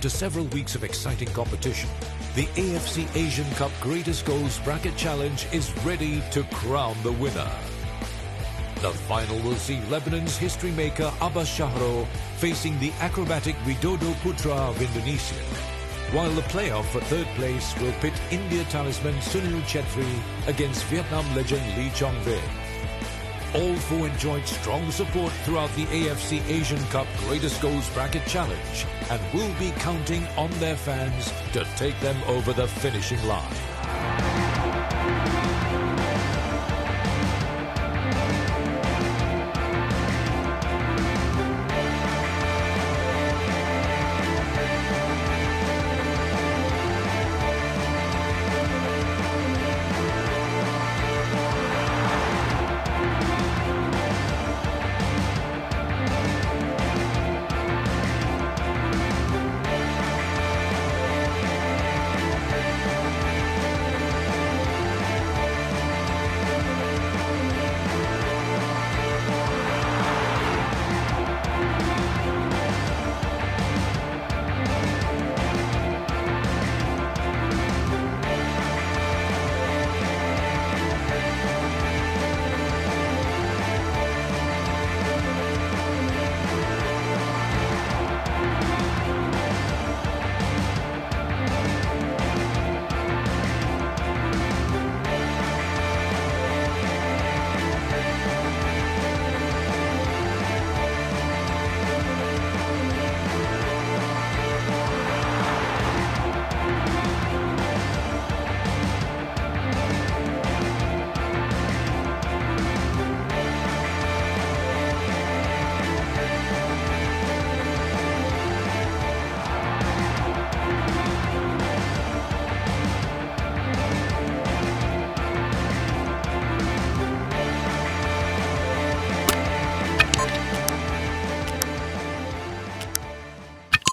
After several weeks of exciting competition, the AFC Asian Cup Greatest Goals Bracket Challenge is ready to crown the winner. The final will see Lebanon's history maker Abbas Chahrour facing the acrobatic Widodo C Putro of Indonesia, while the playoff for third place will pit India talisman Sunil Chhetri against Vietnam legend Lee Chong-vei. All four enjoyed strong support throughout the AFC Asian Cup Greatest Goals Bracket Challenge and will be counting on their fans to take them over the finishing line.